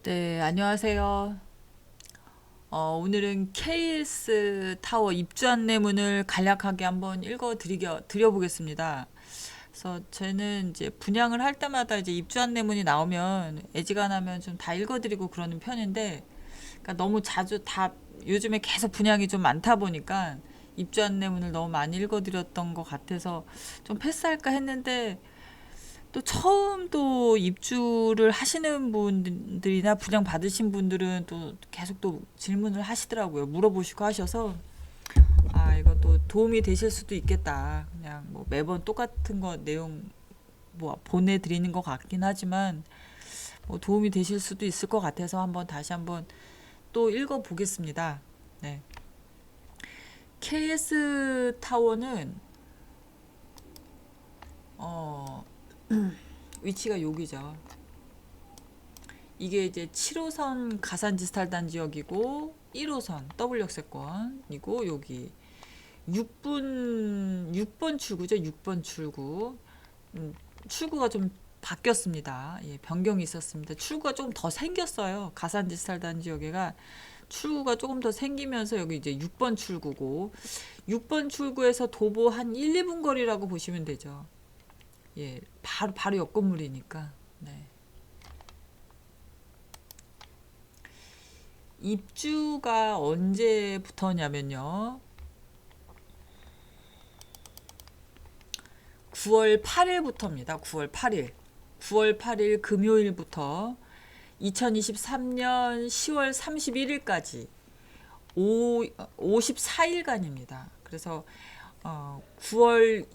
네, 안녕하세요. 오늘은 KS 타워 입주 안내문을 간략하게 한번 드려보겠습니다. 그래서 저는 이제 분양을 할 때마다 이제 입주 안내문이 나오면 애지간하면 좀 다 읽어드리고 그러는 편인데, 그러니까 너무 자주 다 요즘에 계속 분양이 좀 많다 보니까 입주 안내문을 너무 많이 읽어드렸던 것 같아서 좀 패스할까 했는데 또 처음 또 입주를 하시는 분들이나 분양 받으신 분들은 또 계속 또 질문을 하시더라고요. 물어보시고 하셔서 아, 이거 또 도움이 되실 수도 있겠다. 그냥 뭐 매번 똑같은 거 내용 뭐 보내드리는 것 같긴 하지만 뭐 도움이 되실 수도 있을 것 같아서 한번 다시 한번 또 읽어보겠습니다. 네. KS 타워는 어, 위치가 여기죠. 이게 이제 7호선 가산지 스탈단 지역이고 1호선 W 역세권이고 여기 6번 출구죠. 6번 출구. 출구가 좀 바뀌었습니다. 예, 변경이 있었습니다. 출구가 조금 더 생겼어요. 가산지 스탈단 지역에가 출구가 조금 더 생기면서 여기 이제 6번 출구고 6번 출구에서 도보 한 1, 2분 거리라고 보시면 되죠. 예, 바로 옆 건물이니까. 네. 입주가 언제부터냐면요. 9월 8일부터입니다. 9월 8일. 9월 8일 금요일부터 2023년 10월 31일까지 54일간입니다. 그래서 9월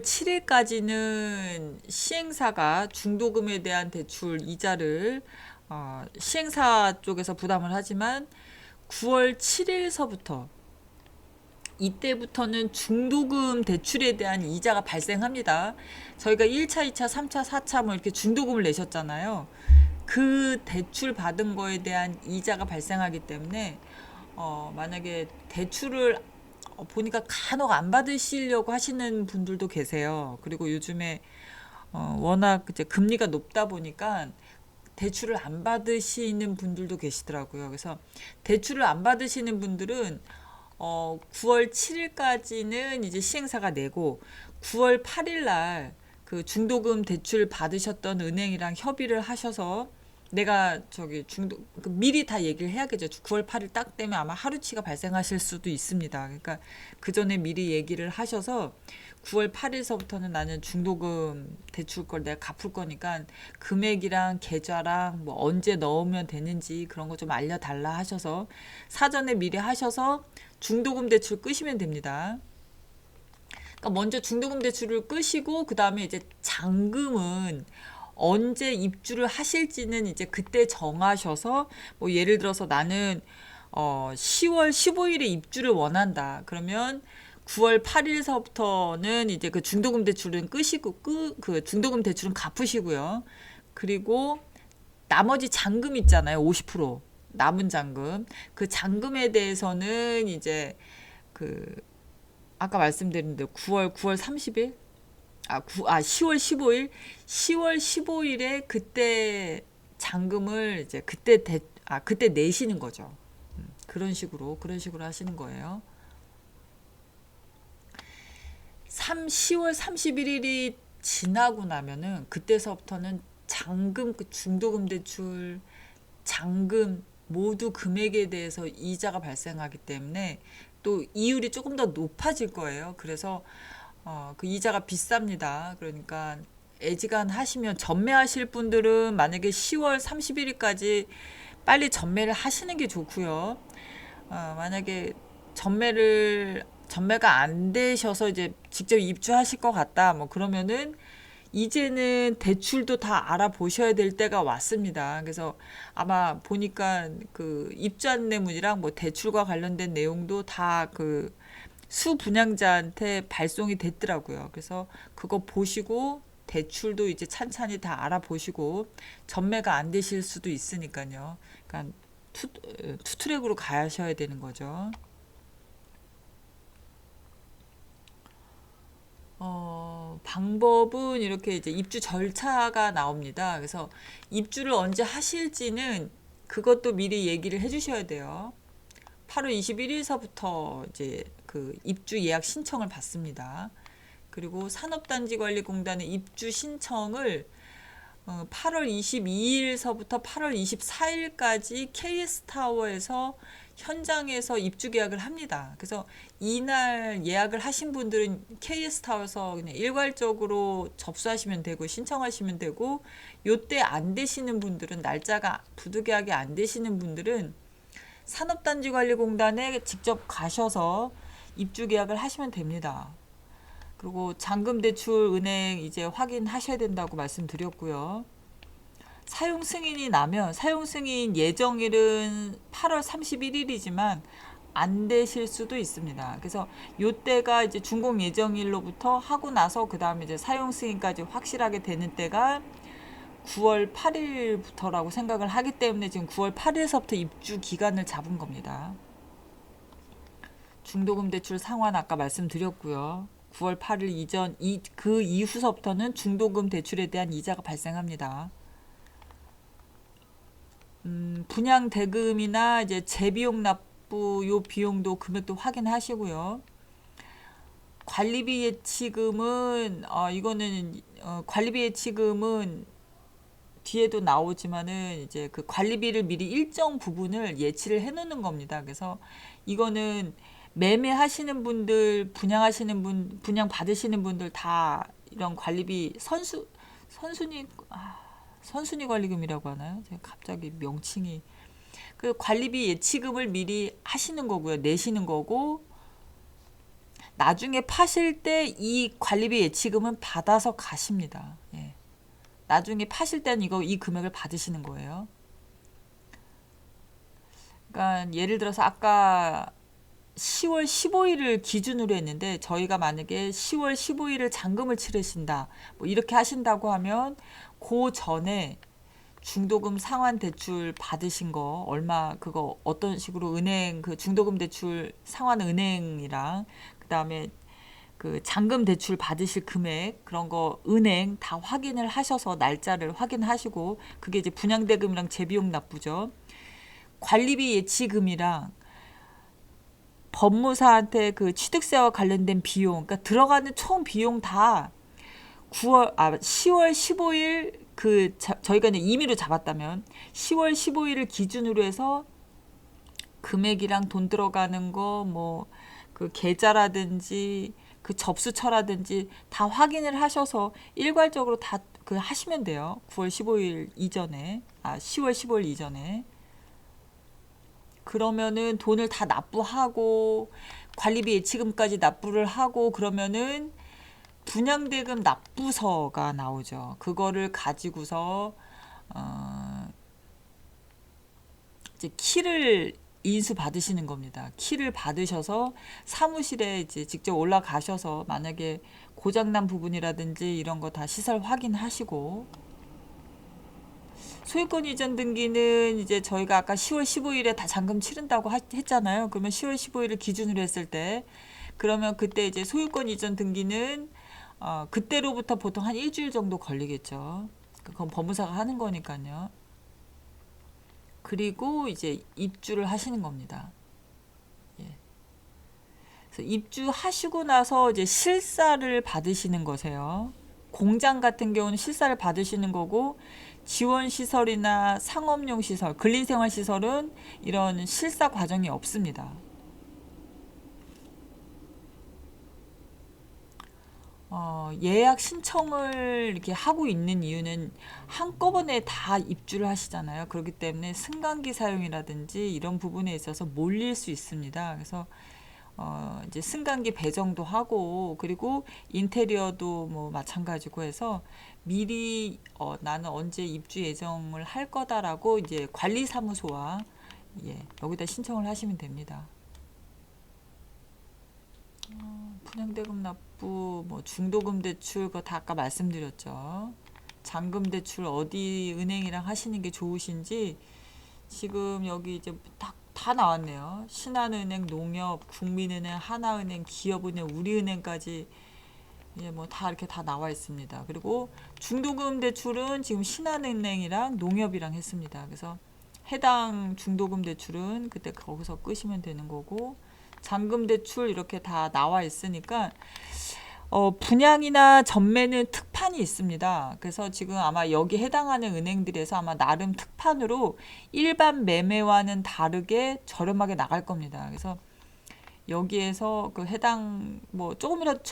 7일까지는 시행사가 중도금에 대한 대출 이자를 시행사 쪽에서 부담을 하지만 9월 7일서부터 이때부터는 중도금 대출에 대한 이자가 발생합니다. 저희가 1차, 2차, 3차, 4차 뭐 이렇게 중도금을 내셨잖아요. 그 대출 받은 거에 대한 이자가 발생하기 때문에 만약에 대출을 보니까 간혹 안 받으시려고 하시는 분들도 계세요. 그리고 요즘에 워낙 이제 금리가 높다 보니까 대출을 안 받으시는 분들도 계시더라고요. 그래서 대출을 안 받으시는 분들은 9월 7일까지는 이제 시행사가 내고 9월 8일 날 그 중도금 대출 받으셨던 은행이랑 협의를 하셔서 내가 저기 미리 다 얘기를 해야겠죠. 9월 8일 딱 되면 아마 하루치가 발생하실 수도 있습니다. 그러니까 그 전에 미리 얘기를 하셔서 9월 8일서부터는 나는 중도금 대출 걸 내가 갚을 거니까 금액이랑 계좌랑 뭐 언제 넣으면 되는지 그런 거 좀 알려달라 하셔서 사전에 미리 하셔서 중도금 대출 끄시면 됩니다. 그러니까 먼저 중도금 대출을 끄시고 그 다음에 이제 잔금은 언제 입주를 하실지는 이제 그때 정하셔서 뭐 예를 들어서 나는 10월 15일에 입주를 원한다. 그러면 9월 8일서부터는 이제 그 중도금 대출은 끄시고 그 중도금 대출은 갚으시고요. 그리고 나머지 잔금 있잖아요. 50% 남은 잔금. 그 잔금에 대해서는 이제 그 아까 말씀드린 대로 9월 30일 10월 15일 10월 15일에 그때 잔금을 이제 그때 내시는 거죠. 그런 식으로 하시는 거예요. 10월 31일이 지나고 나면은 그때서부터는 잔금, 그 중도금 대출, 잔금 모두 금액에 대해서 이자가 발생하기 때문에 또 이율이 조금 더 높아질 거예요. 그래서 그 이자가 비쌉니다. 그러니까 애지간 하시면 전매하실 분들은 만약에 10월 31일까지 빨리 전매를 하시는 게 좋고요. 만약에 전매가 안 되셔서 이제 직접 입주하실 것 같다. 뭐 그러면은 이제는 대출도 다 알아보셔야 될 때가 왔습니다. 그래서 아마 보니까 그 입주 안내문이랑 뭐 대출과 관련된 내용도 다 그 수분양자한테 발송이 됐더라고요. 그래서 그거 보시고 대출도 이제 찬찬히 다 알아보시고 전매가 안 되실 수도 있으니까요. 그러니까 투트랙으로 가셔야 되는 거죠. 방법은 이렇게 이제 입주 절차가 나옵니다. 그래서 입주를 언제 하실지는 그것도 미리 얘기를 해주셔야 돼요. 8월 21일서부터 이제 그 입주 예약 신청을 받습니다. 그리고 산업단지관리공단의 입주 신청을 8월 22일서부터 8월 24일까지 KS타워에서 현장에서 입주 계약을 합니다. 그래서 이날 예약을 하신 분들은 KS타워에서 그냥 일괄적으로 접수하시면 되고 신청하시면 되고, 요때 안 되시는 분들은, 날짜가 부득 계약이 안 되시는 분들은 산업단지관리공단에 직접 가셔서 입주 계약을 하시면 됩니다. 그리고 잔금 대출 은행 이제 확인하셔야 된다고 말씀드렸고요. 사용 승인이 나면, 사용 승인 예정일은 8월 31일이지만 안 되실 수도 있습니다. 그래서 요때가 이제 준공 예정일로부터 하고 나서 그 다음에 이제 사용 승인까지 확실하게 되는 때가 9월 8일부터라고 생각을 하기 때문에 지금 9월 8일서부터 입주 기간을 잡은 겁니다. 중도금 대출 상환 아까 말씀드렸고요. 9월 8일 이전 그 이후서부터는 중도금 대출에 대한 이자가 발생합니다. 분양 대금이나 이제 재비용 납부 요 비용도 금액도 확인하시고요. 관리비 예치금은 이거는 관리비 예치금은 뒤에도 나오지만은 이제 그 관리비를 미리 일정 부분을 예치를 해 놓는 겁니다. 그래서 이거는 매매하시는 분들, 분양 받으시는 분들 다 이런 관리비 선순위 관리금이라고 하나요? 제가 갑자기 명칭이, 그 관리비 예치금을 미리 하시는 거고요. 내시는 거고, 나중에 파실 때 이 관리비 예치금은 받아서 가십니다. 예. 나중에 파실 때는 이 금액을 받으시는 거예요. 그러니까 예를 들어서 아까 10월 15일을 기준으로 했는데, 저희가 만약에 10월 15일을 잔금을 치르신다, 뭐 이렇게 하신다고 하면 그 전에 중도금 상환 대출 받으신 거 얼마, 그거 어떤 식으로 은행 그 중도금 대출 상환 은행이랑 그 다음에 그 잔금 대출 받으실 금액, 그런 거 은행 다 확인을 하셔서 날짜를 확인하시고, 그게 이제 분양대금이랑 재비용 납부죠. 관리비 예치금이랑 법무사한테 그 취득세와 관련된 비용, 그러니까 들어가는 총 비용 다 10월 15일 저희가 이제 임의로 잡았다면 10월 15일을 기준으로 해서 금액이랑 돈 들어가는 거, 뭐 그 계좌라든지 그 접수처라든지 다 확인을 하셔서 일괄적으로 다 그 하시면 돼요. 9월 15일 이전에, 10월 15일 이전에. 그러면은 돈을 다 납부하고 관리비 예치금까지 납부를 하고 그러면은 분양대금 납부서가 나오죠. 그거를 가지고서 이제 키를 인수 받으시는 겁니다. 키를 받으셔서 사무실에 이제 직접 올라가셔서 만약에 고장난 부분이라든지 이런 거 다 시설 확인하시고, 소유권 이전 등기는 이제 저희가 아까 10월 15일에 다 잔금 치른다고 했잖아요. 그러면 10월 15일을 기준으로 했을 때, 그러면 그때 이제 소유권 이전 등기는 그때로부터 보통 한 일주일 정도 걸리겠죠. 그건 법무사가 하는 거니까요. 그리고 이제 입주를 하시는 겁니다. 예. 그래서 입주하시고 나서 이제 실사를 받으시는 거세요. 공장 같은 경우는 실사를 받으시는 거고, 지원시설이나 상업용 시설, 근린생활시설은 이런 실사 과정이 없습니다. 예약 신청을 이렇게 하고 있는 이유는 한꺼번에 다 입주를 하시잖아요. 그렇기 때문에 승강기 사용이라든지 이런 부분에 있어서 몰릴 수 있습니다. 그래서 이제 승강기 배정도 하고, 그리고 인테리어도 뭐 마찬가지고 해서 미리 나는 언제 입주 예정을 할 거다라고 이제 관리사무소와 여기다 신청을 하시면 됩니다. 분양대금 납부, 뭐 중도금 대출, 그거 다 아까 말씀드렸죠. 잔금 대출 어디 은행이랑 하시는 게 좋으신지 지금 여기 이제 다 나왔네요. 신한은행, 농협, 국민은행, 하나은행, 기업은행, 우리은행까지 예, 뭐 다 이렇게 다 나와 있습니다. 그리고 중도금 대출은 지금 신한은행이랑 농협이랑 했습니다. 그래서 해당 중도금 대출은 그때 거기서 끄시면 되는 거고, 잔금 대출 이렇게 다 나와 있으니까 분양이나 전매는 특판이 있습니다. 그래서 지금 아마 여기 해당하는 은행들에서 아마 나름 특판으로 일반 매매와는 다르게 저렴하게 나갈 겁니다. 그래서 여기에서 그 해당 뭐 조금이라도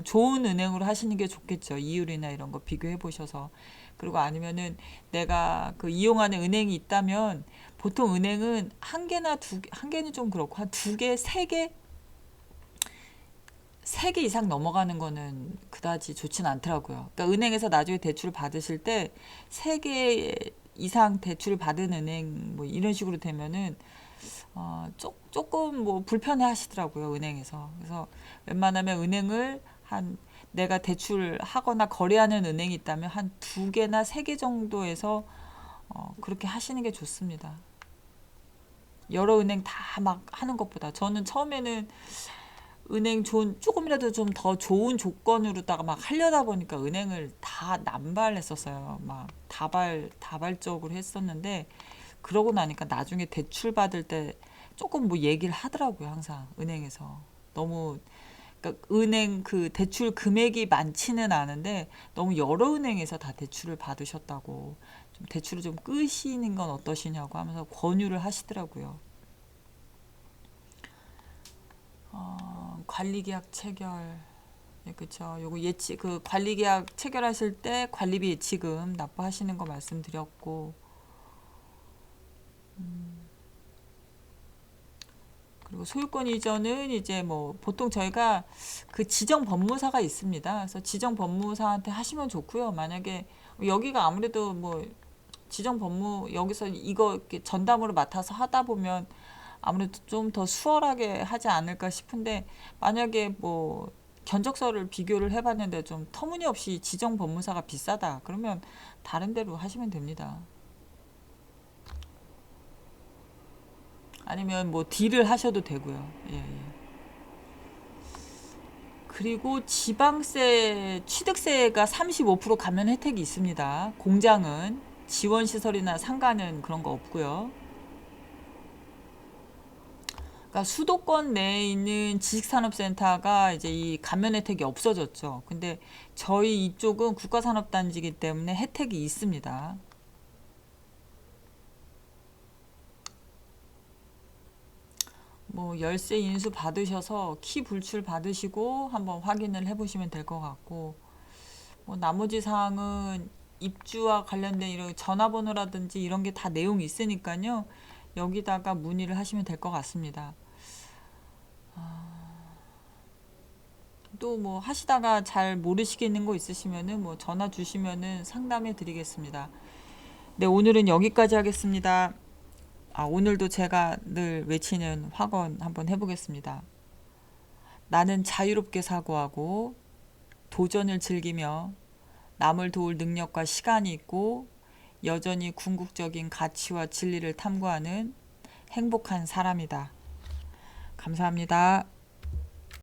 좋은 은행으로 하시는 게 좋겠죠. 이율이나 이런 거 비교해 보셔서. 그리고 아니면은 내가 그 이용하는 은행이 있다면 보통 은행은 한 개나 두 개, 한 개는 좀 그렇고 한 두 개, 세 개 이상 넘어가는 거는 그다지 좋진 않더라고요. 그러니까 은행에서 나중에 대출 받으실 때 세 개 이상 대출 받은 은행 뭐 이런 식으로 되면은 조금 뭐 불편해 하시더라고요, 은행에서. 그래서 웬만하면 은행을 내가 대출하거나 거래하는 은행이 있다면 한 두 개나 세 개 정도에서 그렇게 하시는 게 좋습니다. 여러 은행 다 막 하는 것보다. 저는 처음에는 은행 조금이라도 좀 더 좋은 조건으로다가 막 하려다 보니까 은행을 다 남발했었어요. 막 다발적으로 했었는데, 그러고 나니까 나중에 대출 받을 때 조금 뭐 얘기를 하더라고요, 항상 은행에서. 너무, 그러니까 은행 그 대출 금액이 많지는 않은데 너무 여러 은행에서 다 대출을 받으셨다고, 좀 대출을 좀 끄시는 건 어떠시냐고 하면서 권유를 하시더라고요. 관리계약 체결. 네, 그쵸. 요거 그 관리계약 체결하실 때 관리비 예치금 납부하시는 거 말씀드렸고, 그리고 소유권 이전은 이제 뭐 보통 저희가 그 지정 법무사가 있습니다. 그래서 지정 법무사한테 하시면 좋고요. 만약에 여기가 아무래도 뭐 지정 법무 여기서 이거 이렇게 전담으로 맡아서 하다 보면 아무래도 좀 더 수월하게 하지 않을까 싶은데, 만약에 뭐 견적서를 비교를 해봤는데 좀 터무니없이 지정 법무사가 비싸다 그러면 다른 데로 하시면 됩니다. 아니면 뭐 딜을 하셔도 되고요. 예, 예. 그리고 지방세, 취득세가 35% 감면 혜택이 있습니다. 공장은 지원시설이나 상가는 그런 거 없고요. 그러니까 수도권 내에 있는 지식산업센터가 이제 이 감면 혜택이 없어졌죠. 근데 저희 이쪽은 국가산업단지이기 때문에 혜택이 있습니다. 뭐 열쇠 인수 받으셔서 키 불출 받으시고 한번 확인을 해보시면 될 것 같고, 뭐 나머지 사항은 입주와 관련된 이런 전화번호라든지 이런 게 다 내용이 있으니까요. 여기다가 문의를 하시면 될 것 같습니다. 또 뭐 하시다가 잘 모르시겠는 거 있으시면은 뭐 전화 주시면은 상담해 드리겠습니다. 네, 오늘은 여기까지 하겠습니다. 오늘도 제가 늘 외치는 확언 한번 해보겠습니다. 나는 자유롭게 사고하고 도전을 즐기며 남을 도울 능력과 시간이 있고 여전히 궁극적인 가치와 진리를 탐구하는 행복한 사람이다. 감사합니다.